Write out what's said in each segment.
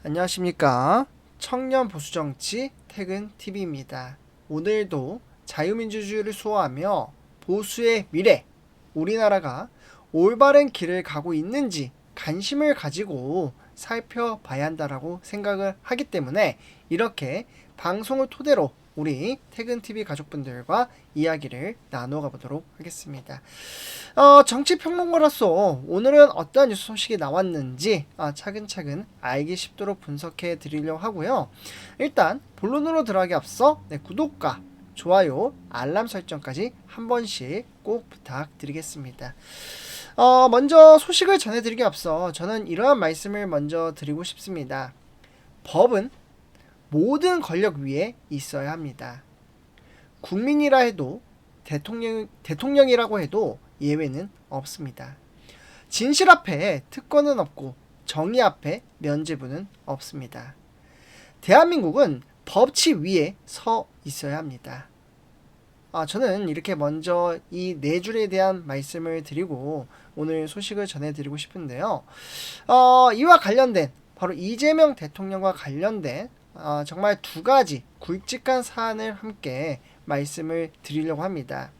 안녕하십니까. 청년 보수정치 퇴근TV입니다. 오늘도 자유민주주의를 수호하며 보수의 미래, 우리나라가 올바른 길을 가고 있는지 관심을 가지고 살펴봐야 한다라고 생각을 하기 때문에 이렇게 방송을 토대로 우리 퇴근TV 가족분들과 이야기를 나눠가 보도록 하겠습니다. 정치평론가로서 오늘은 어떠한 뉴스 소식이 나왔는지 차근차근 알기 쉽도록 분석해 드리려고 하고요. 일단 본론으로 들어가기 앞서 구독과 좋아요, 알람 설정까지 한 번씩 꼭 부탁드리겠습니다. 먼저 소식을 전해드리기 앞서 저는 이러한 말씀을 먼저 드리고 싶습니다. 법은 모든 권력 위에 있어야 합니다. 국민이라 해도 대통령이라고 해도 예외는 없습니다. 진실 앞에 특권은 없고 정의 앞에 면죄부는 없습니다. 대한민국은 법치 위에 서 있어야 합니다. 저는 이렇게 먼저 이 네 줄에 대한 말씀을 드리고 오늘 소식을 전해드리고 싶은데요. 이와 관련된 바로 이재명 대통령과 관련된 정말 두 가지 굵직한 사안을 함께 말씀을 드리려고 합니다.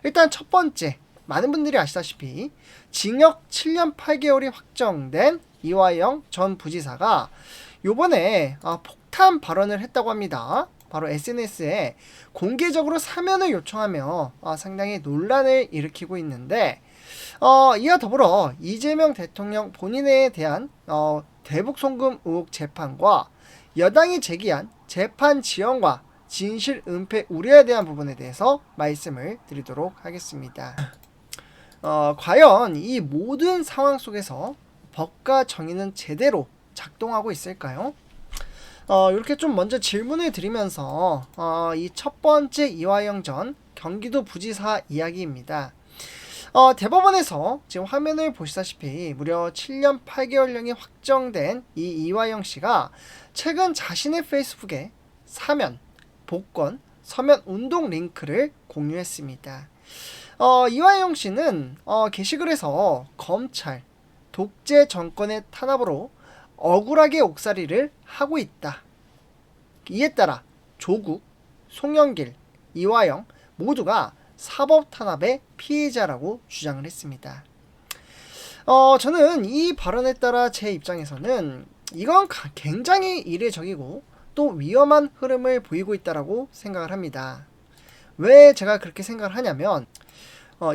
일단 첫 번째, 많은 분들이 아시다시피 징역 7년 8개월이 확정된 이화영 전 부지사가 요번에 폭탄 발언을 했다고 합니다. 바로 SNS에 공개적으로 사면을 요청하며 상당히 논란을 일으키고 있는데 이와 더불어 이재명 대통령 본인에 대한 대북 송금 의혹 재판과 여당이 제기한 재판 지연과 진실 은폐 우려에 대한 부분에 대해서 말씀을 드리도록 하겠습니다. 과연 이 모든 상황 속에서 법과 정의는 제대로 작동하고 있을까요? 이렇게 좀 먼저 질문을 드리면서 이 첫 번째 이화영 전 경기도 부지사 이야기입니다. 대법원에서 지금 화면을 보시다시피 무려 7년 8개월형이 확정된 이 이화영 씨가 최근 자신의 페이스북에 사면, 복권, 서면 운동 링크를 공유했습니다. 이화영 씨는 게시글에서 검찰, 독재 정권의 탄압으로 억울하게 옥살이를 하고 있다. 이에 따라 조국, 송영길, 이화영 모두가 사법 탄압의 피해자라고 주장을 했습니다. 저는 이 발언에 따라 제 입장에서는 이건 굉장히 이례적이고 또 위험한 흐름을 보이고 있다라고 생각을 합니다. 왜 제가 그렇게 생각을 하냐면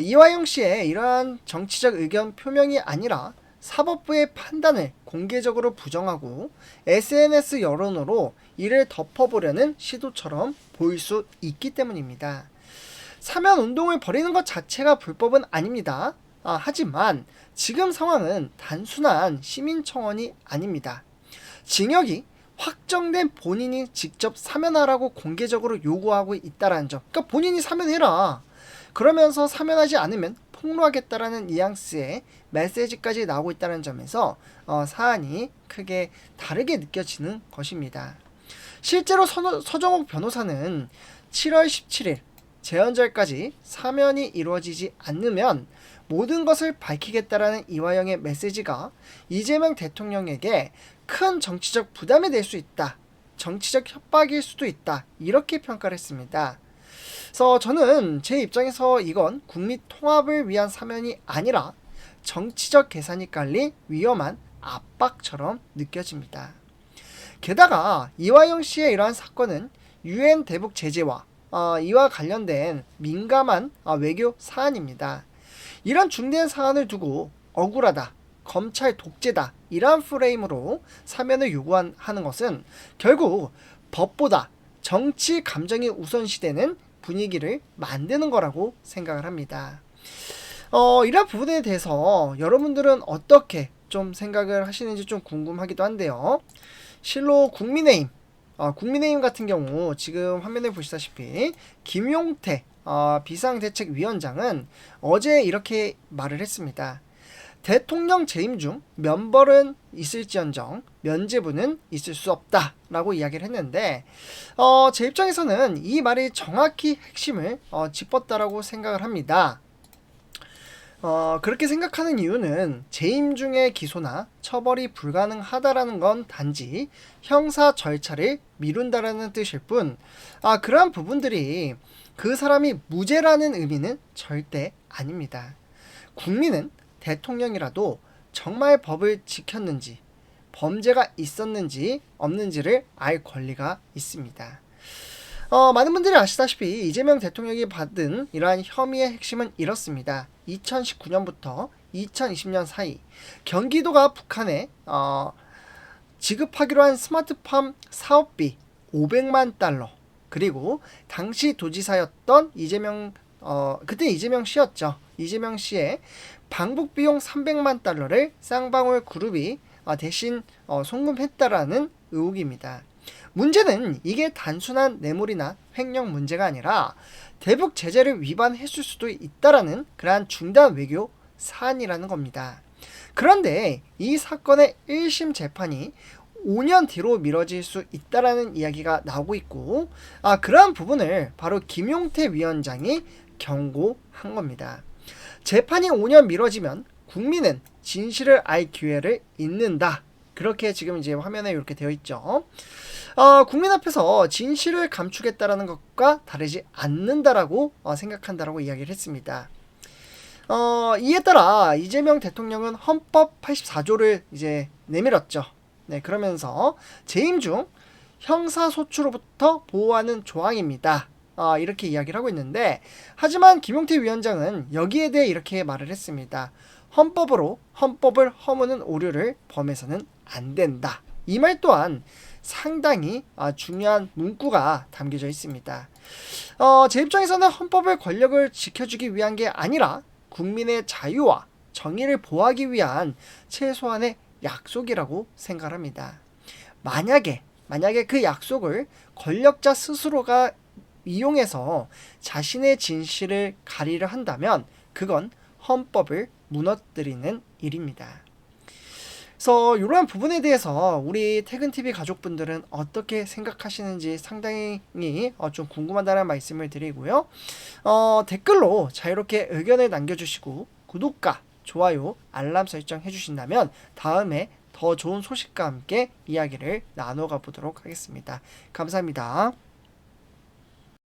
이화영 씨의 이러한 정치적 의견 표명이 아니라 사법부의 판단을 공개적으로 부정하고 SNS 여론으로 이를 덮어보려는 시도처럼 보일 수 있기 때문입니다. 사면 운동을 벌이는 것 자체가 불법은 아닙니다. 하지만 지금 상황은 단순한 시민청원이 아닙니다. 징역이 확정된 본인이 직접 사면하라고 공개적으로 요구하고 있다는 점. 그러니까 본인이 사면해라. 그러면서 사면하지 않으면 폭로하겠다라는 뉘앙스의 메시지까지 나오고 있다는 점에서 사안이 크게 다르게 느껴지는 것입니다. 실제로 서정욱 변호사는 7월 17일 재연절까지 사면이 이루어지지 않으면 모든 것을 밝히겠다라는 이화영의 메시지가 이재명 대통령에게 큰 정치적 부담이 될 수 있다. 정치적 협박일 수도 있다. 이렇게 평가를 했습니다. 그래서 저는 제 입장에서 이건 국민 통합을 위한 사면이 아니라 정치적 계산이 깔린 위험한 압박처럼 느껴집니다. 게다가 이화영 씨의 이러한 사건은 UN 대북 제재와 이와 관련된 민감한 외교 사안입니다. 이런 중대한 사안을 두고 억울하다, 검찰 독재다 이러한 프레임으로 사면을 요구하는 것은 결국 법보다 정치 감정이 우선시되는 분위기를 만드는 거라고 생각을 합니다. 이런 부분에 대해서 여러분들은 어떻게 좀 생각을 하시는지 좀 궁금하기도 한데요. 실로 국민의힘 같은 경우 지금 화면에 보시다시피 김용태 비상대책위원장은 어제 이렇게 말을 했습니다. 대통령 재임 중 면벌은 있을지언정 면죄부는 있을 수 없다 라고 이야기를 했는데 제 입장에서는 이 말이 정확히 핵심을 짚었다라고 생각을 합니다. 그렇게 생각하는 이유는 재임 중의 기소나 처벌이 불가능하다라는 건 단지 형사 절차를 미룬다라는 뜻일 뿐, 그러한 부분들이 그 사람이 무죄라는 의미는 절대 아닙니다. 국민은 대통령이라도 정말 법을 지켰는지, 범죄가 있었는지 없는지를 알 권리가 있습니다. 많은 분들이 아시다시피 이재명 대통령이 받은 이러한 혐의의 핵심은 이렇습니다. 2019년부터 2020년 사이 경기도가 북한에 지급하기로 한 스마트팜 사업비 500만 달러, 그리고 당시 도지사였던 그때 이재명 씨였죠. 이재명 씨의 방북 비용 300만 달러를 쌍방울 그룹이 대신 송금했다라는 의혹입니다. 문제는 이게 단순한 뇌물이나 횡령 문제가 아니라 대북 제재를 위반했을 수도 있다라는 그러한 중단 외교 사안이라는 겁니다. 그런데 이 사건의 1심 재판이 5년 뒤로 미뤄질 수 있다라는 이야기가 나오고 있고, 그러한 부분을 바로 김용태 위원장이 경고한 겁니다. 재판이 5년 미뤄지면 국민은 진실을 알 기회를 잃는다. 그렇게 지금 이제 화면에 이렇게 되어 있죠. 국민 앞에서 진실을 감추겠다라는 것과 다르지 않는다라고 생각한다라고 이야기를 했습니다. 이에 따라 이재명 대통령은 헌법 84조를 이제 내밀었죠. 네, 그러면서 재임 중 형사소추로부터 보호하는 조항입니다. 이렇게 이야기를 하고 있는데, 하지만 김용태 위원장은 여기에 대해 이렇게 말을 했습니다. 헌법을 허무는 오류를 범해서는 안 된다. 이 말 또한 상당히 중요한 문구가 담겨져 있습니다. 제 입장에서는 헌법의 권력을 지켜주기 위한 게 아니라 국민의 자유와 정의를 보호하기 위한 최소한의 약속이라고 생각합니다. 만약에 그 약속을 권력자 스스로가 이용해서 자신의 진실을 가리려 한다면 그건 헌법을 무너뜨리는 일입니다. 그래서 이러한 부분에 대해서 우리 퇴근TV 가족분들은 어떻게 생각하시는지 상당히 좀 궁금하다는 말씀을 드리고요. 댓글로 자유롭게 의견을 남겨주시고 구독과 좋아요, 알람 설정 해주신다면 다음에 더 좋은 소식과 함께 이야기를 나눠가 보도록 하겠습니다. 감사합니다.